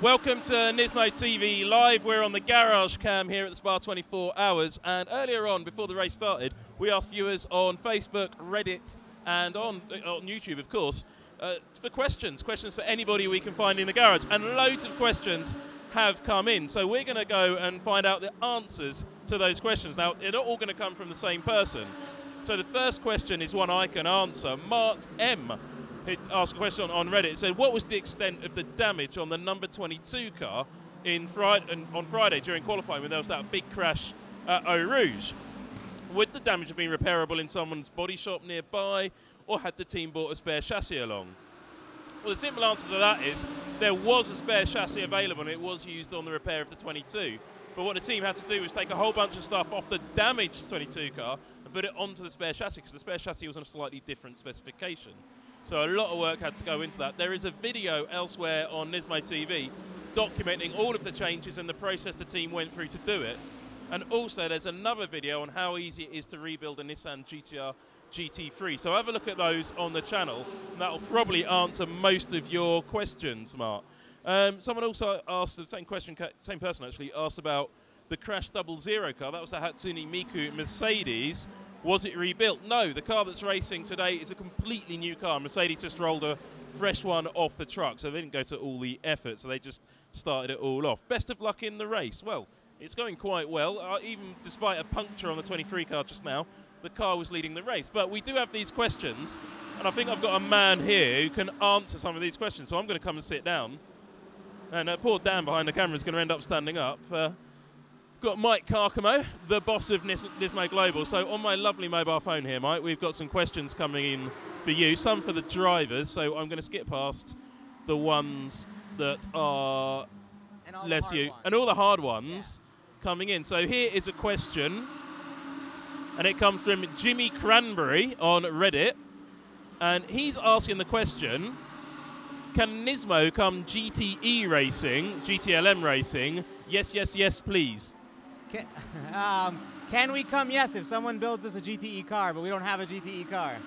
Welcome to NISMO TV Live. We're on the garage cam here at the Spa 24 Hours. And earlier on, before the race started, we asked viewers on Facebook, Reddit, and on YouTube, of course, for questions for anybody we can find in the garage. And loads of questions have come in. So we're going to go and find out the answers to those questions. Now, they're not all going to come from the same person. So the first question is one I can answer. Mark M. He asked a question on Reddit. It said, what was the extent of the damage on the number 22 car on Friday during qualifying when there was that big crash at Eau Rouge? Would the damage have been repairable in someone's body shop nearby, or had the team brought a spare chassis along? Well, the simple answer to that is there was a spare chassis available and it was used on the repair of the 22. But what the team had to do was take a whole bunch of stuff off the damaged 22 car and put it onto the spare chassis, because the spare chassis was on a slightly different specification. So a lot of work had to go into that. There is a video elsewhere on NISMO TV documenting all of the changes and the process the team went through to do it. And also there's another video on how easy it is to rebuild a Nissan GT-R GT3. So have a look at those on the channel, and that'll probably answer most of your questions, Mark. Someone also asked the same question, same person actually, asked about the Crash 00 car. That was the Hatsune Miku Mercedes. Was it rebuilt? No, the car that's racing today is a completely new car. Mercedes just rolled a fresh one off the truck, so they didn't go to all the effort, so they just started it all off. Best of luck in the race. Well, it's going quite well. Even despite a puncture on the 23 car just now, the car was leading the race. But we do have these questions, and I think I've got a man here who can answer some of these questions, so I'm going to come and sit down. And poor Dan behind the camera is going to end up standing up. Got Mike Carcamo, the boss of NISMO Global. So on my lovely mobile phone here, Mike, we've got some questions coming in for you, some for the drivers. So I'm going to skip past the ones that are less you, and all the hard ones coming in. So here is a question, and it comes from Jimmy Cranberry on Reddit, and he's asking the question: can NISMO come GTE racing, GTLM racing? Yes, yes, yes, please. Can we come? Yes, if someone builds us a GTE car, but we don't have a GTE car.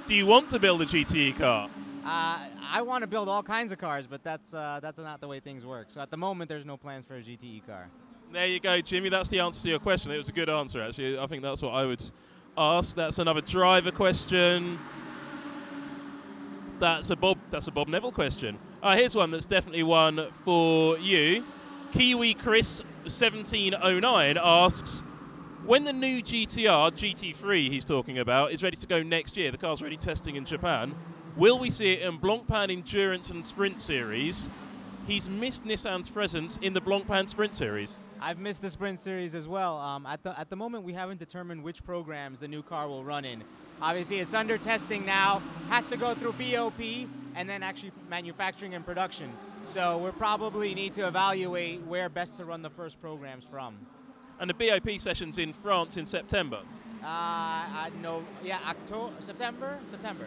Do you want to build a GTE car? I want to build all kinds of cars, but that's not the way things work. So at the moment, there's no plans for a GTE car. There you go, Jimmy. That's the answer to your question. It was a good answer, actually. I think that's what I would ask. That's another driver question. That's a Bob Neville question. Here's one that's definitely one for you. Kiwi Chris 1709 asks, when the new GT-R, GT3 he's talking about, is ready to go next year, the car's already testing in Japan, will we see it in Blancpain Endurance and Sprint Series? He's missed Nissan's presence in the Blancpain Sprint Series. I've missed the Sprint Series as well. At the moment, we haven't determined which programs the new car will run in. Obviously, it's under testing now, has to go through BOP, and then actually manufacturing and production. So we'll probably need to evaluate where best to run the first programs from. And the BOP session's in France in September? No, yeah, September? September.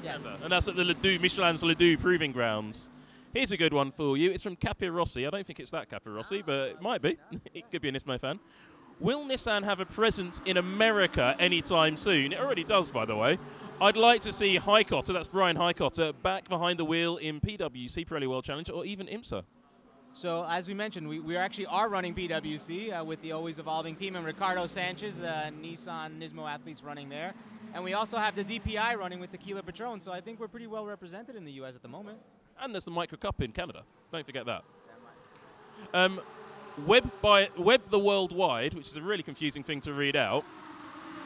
Yes. And that's at the Ledoux, Michelin's Ledoux Proving Grounds. Here's a good one for you. It's from Capirossi. I don't think it's that Capirossi, but it might be. It could be a NISMO fan. Will Nissan have a presence in America anytime soon? It already does, by the way. I'd like to see Highcotter, that's Brian Highcotter, back behind the wheel in PWC, Pirelli World Challenge, or even IMSA. So, as we mentioned, we actually are running PWC with the always evolving team, and Ricardo Sanchez, the Nissan NISMO athletes running there. And we also have the DPI running with Tequila Patron, so I think we're pretty well represented in the U.S. at the moment. And there's the Micro Cup in Canada. Don't forget that. Web the Worldwide, which is a really confusing thing to read out.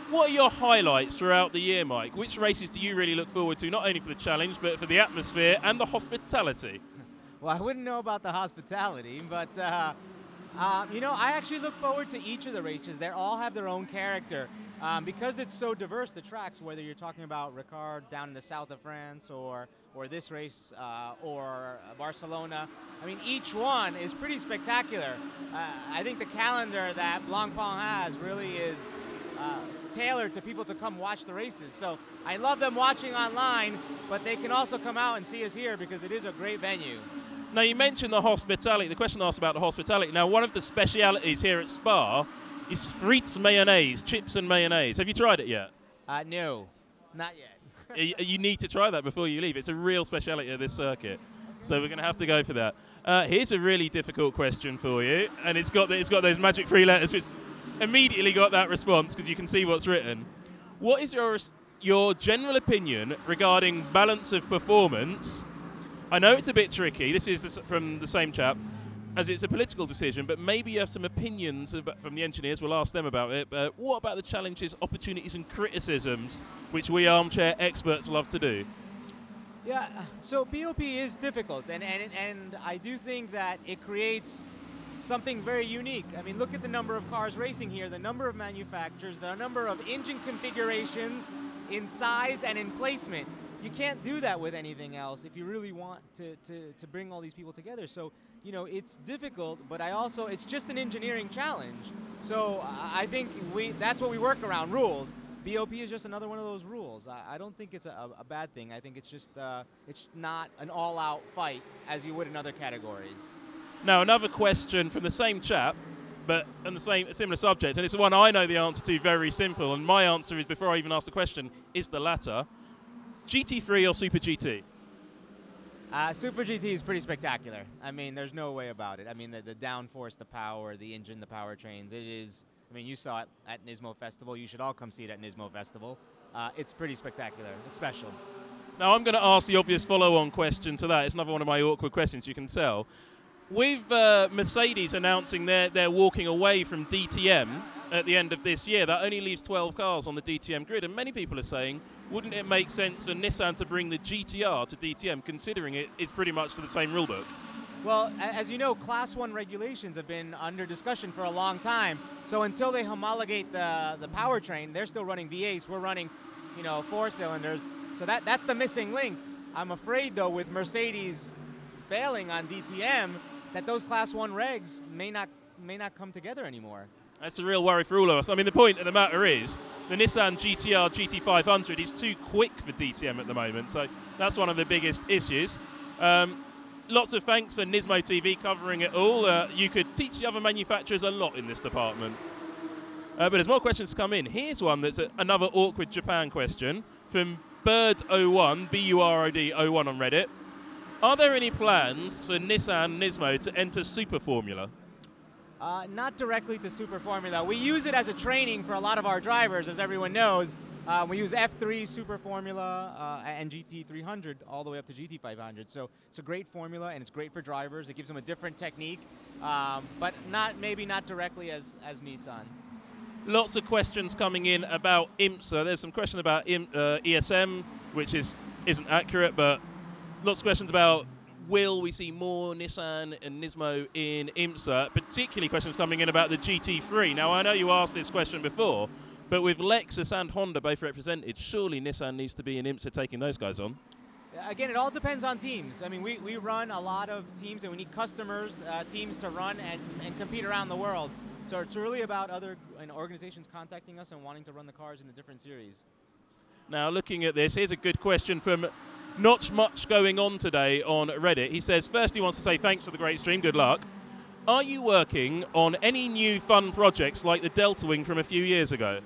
What are your highlights throughout the year, Mike? Which races do you really look forward to, not only for the challenge, but for the atmosphere and the hospitality? Well, I wouldn't know about the hospitality, but you know, I actually look forward to each of the races. They all have their own character. Because it's so diverse, the tracks, whether you're talking about Ricard down in the south of France or this race or Barcelona, I mean, each one is pretty spectacular. I think the calendar that Blancpain has really is tailored to people to come watch the races. So I love them watching online, but they can also come out and see us here because it is a great venue. Now, you mentioned the hospitality. The question asked about the hospitality. Now, one of the specialities here at Spa is frites mayonnaise, chips and mayonnaise. Have you tried it yet? No, not yet. You need to try that before you leave. It's a real speciality of this circuit. So we're going to have to go for that. Here's a really difficult question for you, and it's got those magic 3 letters, which immediately got that response because you can see what's written. What is your general opinion regarding balance of performance? I know it's a bit tricky. This is from the same chap, as it's a political decision, but maybe you have some opinions from the engineers. We'll ask them about it. But what about the challenges, opportunities, and criticisms, which we armchair experts love to do? Yeah, so BOP is difficult, and I do think that it creates something very unique. I mean, look at the number of cars racing here, the number of manufacturers, the number of engine configurations in size and in placement. You can't do that with anything else if you really want to bring all these people together. So, you know, it's difficult, but it's just an engineering challenge. So I think that's what we work around, rules. BOP is just another one of those rules. I don't think it's a bad thing. I think it's just, it's not an all-out fight as you would in other categories. Now, another question from the same chap, but on the similar subject, and it's the one I know the answer to, very simple, and my answer is, before I even ask the question, is the latter. GT3 or Super GT? Super GT is pretty spectacular. I mean, there's no way about it. I mean, the downforce, the power, the engine, the powertrains, it is, I mean, you saw it at NISMO Festival. You should all come see it at NISMO Festival. It's pretty spectacular. It's special. Now, I'm going to ask the obvious follow-on question to that. It's another one of my awkward questions, you can tell. With Mercedes announcing they're walking away from DTM at the end of this year, that only leaves 12 cars on the DTM grid, and many people are saying, wouldn't it make sense for Nissan to bring the GT-R to DTM, considering it is pretty much to the same rulebook? Well, as you know, Class 1 regulations have been under discussion for a long time, so until they homologate the powertrain, they're still running V8s, we're running, you know, 4 cylinders, so that's the missing link. I'm afraid, though, with Mercedes bailing on DTM, that those Class 1 regs may not come together anymore. That's a real worry for all of us. I mean, the point of the matter is, the Nissan GT-R GT500 is too quick for DTM at the moment, so that's one of the biggest issues. Lots of thanks for NISMO TV covering it all. You could teach the other manufacturers a lot in this department. But as more questions come in, here's one that's another awkward Japan question from Bird01, B-U-R-O-D-01 on Reddit. Are there any plans for Nissan NISMO to enter Super Formula? Not directly to Super Formula. We use it as a training for a lot of our drivers, as everyone knows. We use F3, Super Formula, and GT300 all the way up to GT500. So it's a great formula, and it's great for drivers. It gives them a different technique, but maybe not directly as Nissan. Lots of questions coming in about IMSA. There's some question about ESM, which isn't accurate, but lots of questions about will we see more Nissan and NISMO in IMSA, particularly questions coming in about the GT3. Now, I know you asked this question before, but with Lexus and Honda both represented, surely Nissan needs to be in IMSA taking those guys on. Again, it all depends on teams. I mean, we run a lot of teams, and we need customers, teams to run and compete around the world. So it's really about other organizations contacting us and wanting to run the cars in the different series. Now, looking at this, here's a good question from Not Much Going On Today on Reddit. He says, first he wants to say thanks for the great stream, good luck. Are you working on any new fun projects like the Delta Wing from a few years ago?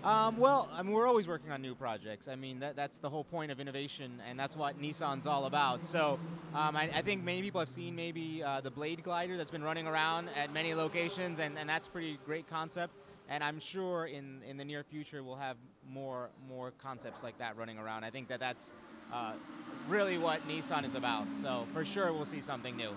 Well, I mean, we're always working on new projects. I mean, that's the whole point of innovation, and that's what Nissan's all about. So I think many people have seen maybe the Blade Glider that's been running around at many locations, and that's a pretty great concept. And I'm sure in the near future we'll have more concepts like that running around. I think that's really what Nissan is about. So for sure we'll see something new.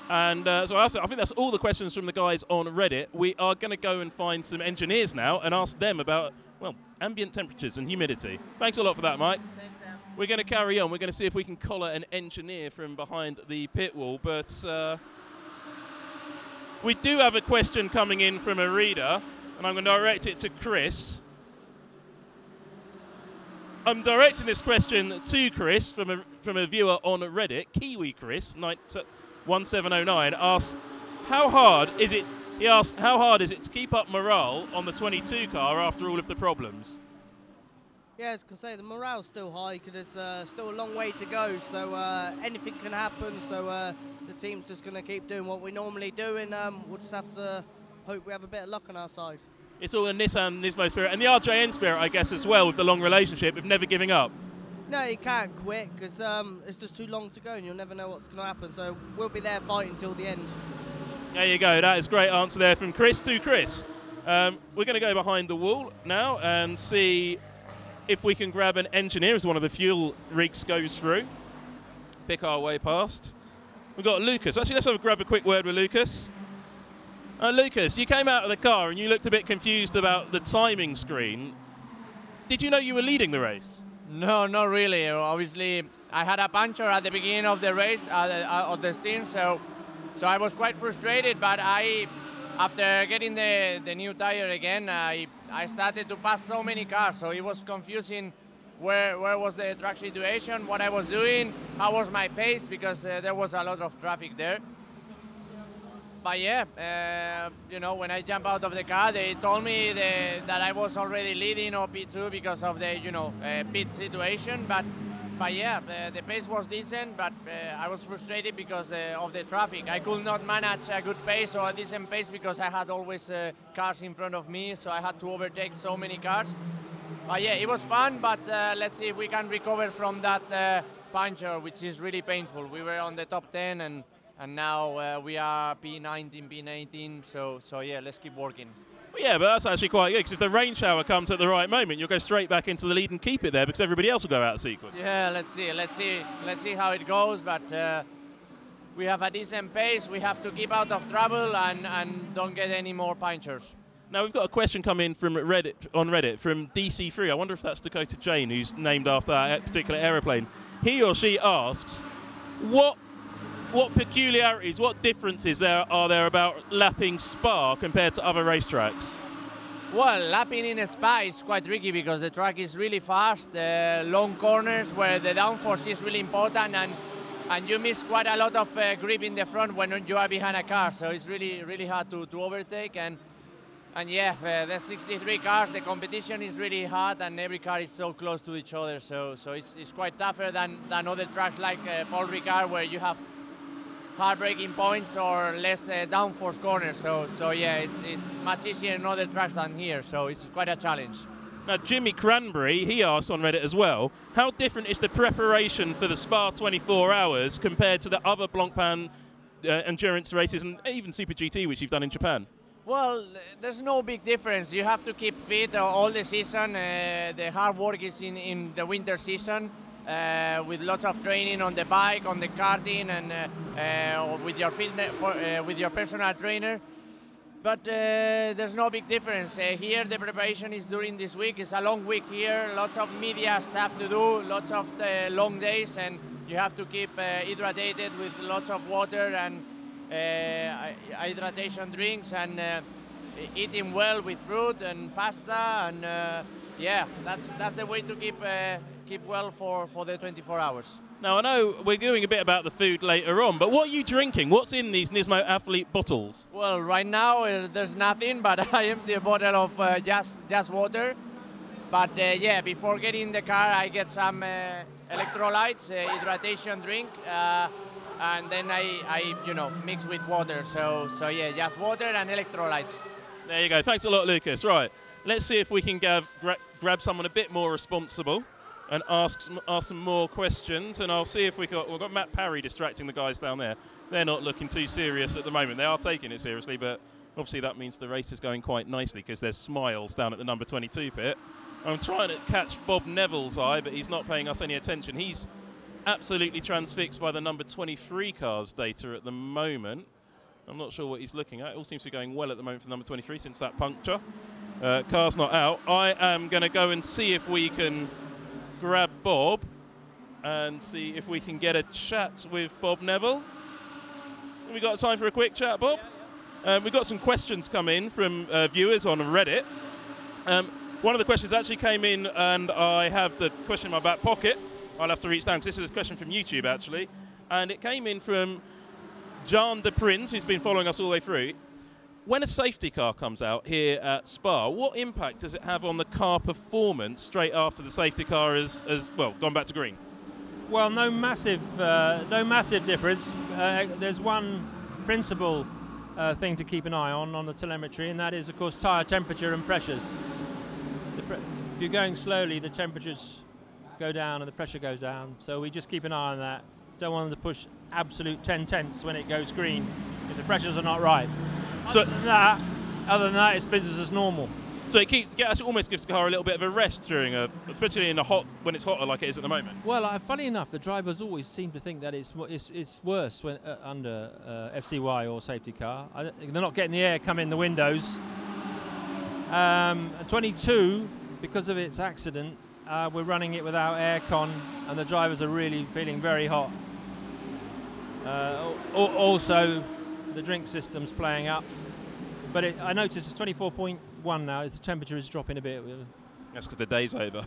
And so I think that's all the questions from the guys on Reddit. We are going to go and find some engineers now and ask them about, well, ambient temperatures and humidity. Thanks a lot for that, Mike. Thanks, Sam. We're going to carry on. We're going to see if we can collar an engineer from behind the pit wall. But we do have a question coming in from a reader, and I'm going to direct it to Chris. I'm directing this question to Chris from a viewer on Reddit. Kiwi Chris, 1709, asks, how hard is it? He asks, how hard is it to keep up morale on the 22 car after all of the problems? Yeah, as I say, the morale's still high because there's still a long way to go. So anything can happen. So the team's just going to keep doing what we normally do, and we'll just have to hope we have a bit of luck on our side. It's all a Nissan NISMO spirit and the RJN spirit, I guess, as well, with the long relationship of never giving up. No, you can't quit because it's just too long to go and you'll never know what's going to happen. So we'll be there fighting till the end. There you go. That is a great answer there from Chris to Chris. We're going to go behind the wall now and see if we can grab an engineer as one of the fuel rigs goes through. Pick our way past. We've got Lucas. Actually, let's grab a quick word with Lucas. Lucas, you came out of the car and you looked a bit confused about the timing screen. Did you know you were leading the race? No, not really. Obviously, I had a puncture at the beginning of the race, of the stint, so I was quite frustrated, but after getting the new tire again, I started to pass so many cars, so it was confusing where was the track situation, what I was doing, how was my pace, because there was a lot of traffic there. But yeah, you know, when I jumped out of the car, they told me that I was already leading or P2 because of the, you know, pit situation. But yeah, the pace was decent, but I was frustrated because of the traffic. I could not manage a good pace or a decent pace because I had always cars in front of me, so I had to overtake so many cars. But yeah, it was fun, but let's see if we can recover from that puncture, which is really painful. We were on the top 10 and now we are P19, P18, so yeah, let's keep working. Well, yeah, but that's actually quite good, because if the rain shower comes at the right moment, you'll go straight back into the lead and keep it there, because everybody else will go out of sequence. Yeah, let's see how it goes, but we have a decent pace, we have to keep out of trouble and don't get any more punctures. Now, we've got a question come in from Reddit from DC3. I wonder if that's Dakota Jane, who's named after that particular aeroplane. He or she asks, what peculiarities, what differences are there about lapping Spa compared to other racetracks? Well, lapping in Spa is quite tricky because the track is really fast, long corners where the downforce is really important, and you miss quite a lot of grip in the front when you are behind a car, so it's really hard to overtake. And yeah, there's 63 cars, the competition is really hard and every car is so close to each other, so it's quite tougher than other tracks like Paul Ricard, where you have hard braking points or less downforce corners, so yeah, it's much easier in other tracks than here, so it's quite a challenge. Now, Jimmy Cranberry, he asked on Reddit as well, how different is the preparation for the Spa 24 hours compared to the other Blancpain endurance races and even SuperGT, which you've done in Japan? Well, there's no big difference. You have to keep fit all the season. The hard work is in the winter season, with lots of training on the bike, on the karting, and with your fitness, with your personal trainer. But there's no big difference. Here, the preparation is during this week. It's a long week here. Lots of media stuff to do. Lots of long days, and you have to keep hydrated with lots of water and hydration drinks, and eating well with fruit and pasta, and yeah, that's the way to keep well for the 24 hours. Now, I know we're doing a bit about the food later on, but what are you drinking? What's in these NISMO athlete bottles? Well, right now there's nothing, but I empty a bottle of just water. But yeah, before getting in the car, I get some electrolytes, hydration drink. And then I you know, mix with water. So yeah, just water and electrolytes. There you go. Thanks a lot, Lucas. Right, let's see if we can grab someone a bit more responsible and ask some more questions. And I'll see if we've got Matt Parry distracting the guys down there. They're not looking too serious at the moment. They are taking it seriously, but obviously that means the race is going quite nicely because there's smiles down at the number 22 pit. I'm trying to catch Bob Neville's eye, but he's not paying us any attention. He's absolutely transfixed by the number 23 car's data at the moment. I'm not sure what he's looking at. It all seems to be going well at the moment for number 23 since that puncture. Car's not out. I am going to go and see if we can grab Bob and see if we can get a chat with Bob Neville. Have we got time for a quick chat, Bob? We've got some questions come in from viewers on Reddit. One of the questions actually came in, and I have the question in my back pocket. I'll have to reach down because this is a question from YouTube actually, and it came in from John de Prince, who's been following us all the way through. When a safety car comes out here at Spa, what impact does it have on the car performance straight after the safety car has well gone back to green? Well, no massive difference. There's one principal thing to keep an eye on the telemetry, and that is, of course, tyre temperature and pressures. If you're going slowly, the temperatures go down and the pressure goes down. So we just keep an eye on that. Don't want them to push absolute 10 tenths when it goes green if the pressures are not right. So other than that, it's business as normal. So it almost gives the car a little bit of a rest during especially in when it's hotter like it is at the moment. Well, funny enough, the drivers always seem to think that it's worse when under FCY or safety car. They're not getting the air come in the windows. 22, because of its accident, we're running it without aircon, and the drivers are really feeling very hot. Also, the drink system's playing up. But I noticed it's 24.1 now. The temperature is dropping a bit. That's because the day's over.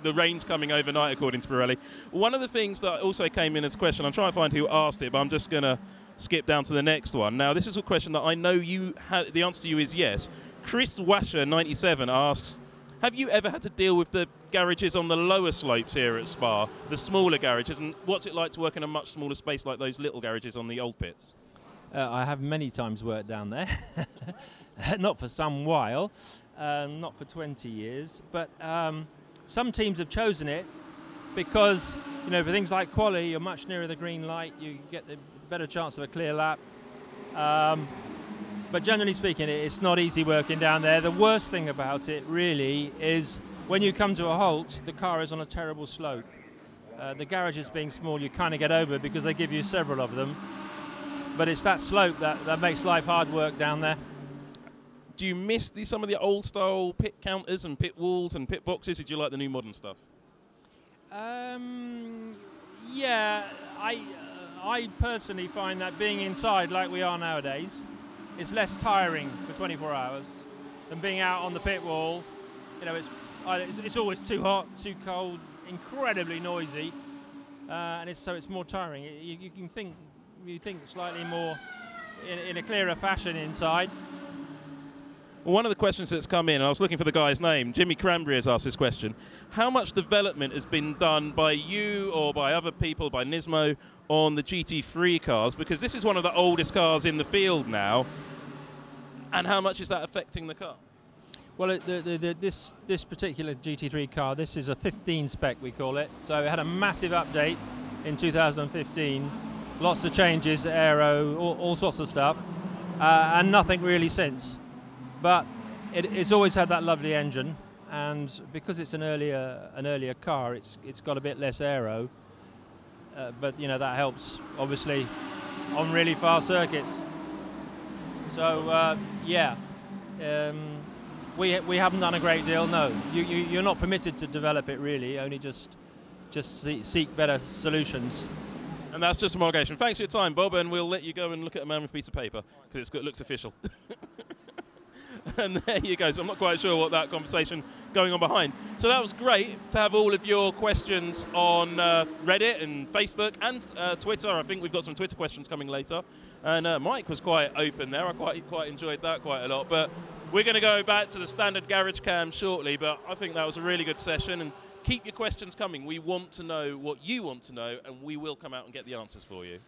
The rain's coming overnight, according to Pirelli. One of the things that also came in as a question, I'm trying to find who asked it, but I'm just going to skip down to the next one. Now, this is a question that I know the answer to you is yes. Chris Washer, 97, asks, have you ever had to deal with the garages on the lower slopes here at Spa, the smaller garages, and what's it like to work in a much smaller space like those little garages on the old pits? I have many times worked down there. Not for some while, not for 20 years, but some teams have chosen it because, you know, for things like quali, you're much nearer the green light, you get the better chance of a clear lap. But generally speaking, it's not easy working down there. The worst thing about it really is when you come to a halt, the car is on a terrible slope. The garages being small, you kind of get over because they give you several of them. But it's that slope that makes life hard work down there. Do you miss some of the old style pit counters and pit walls and pit boxes? Or do you like the new modern stuff? Yeah, I personally find that being inside like we are nowadays is less tiring for 24 hours than being out on the pit wall. You know, it's always too hot, too cold, incredibly noisy, and so it's more tiring. You can think slightly more in a clearer fashion inside. Well, one of the questions that's come in, and I was looking for the guy's name, Jimmy Cranberry has asked this question. How much development has been done by you or by other people, by NISMO, on the GT3 cars? Because this is one of the oldest cars in the field now. And how much is that affecting the car? Well, this particular GT3 car, this is a 15 spec, we call it. So it had a massive update in 2015. Lots of changes, aero, all sorts of stuff, and nothing really since. But it's always had that lovely engine, and because it's an earlier car, it's got a bit less aero. But you know that helps obviously on really fast circuits. So yeah, we haven't done a great deal. No, you're not permitted to develop it really. Only just seek better solutions. And that's just a homologation. Thanks for your time, Bob, and we'll let you go and look at a mammoth piece of paper because it looks official. And there you go. So I'm not quite sure what that conversation going on behind. So that was great to have all of your questions on Reddit and Facebook and Twitter. I think we've got some Twitter questions coming later. And Mike was quite open there. I quite enjoyed that quite a lot. But we're going to go back to the standard garage cam shortly. But I think that was a really good session. And keep your questions coming. We want to know what you want to know, and we will come out and get the answers for you.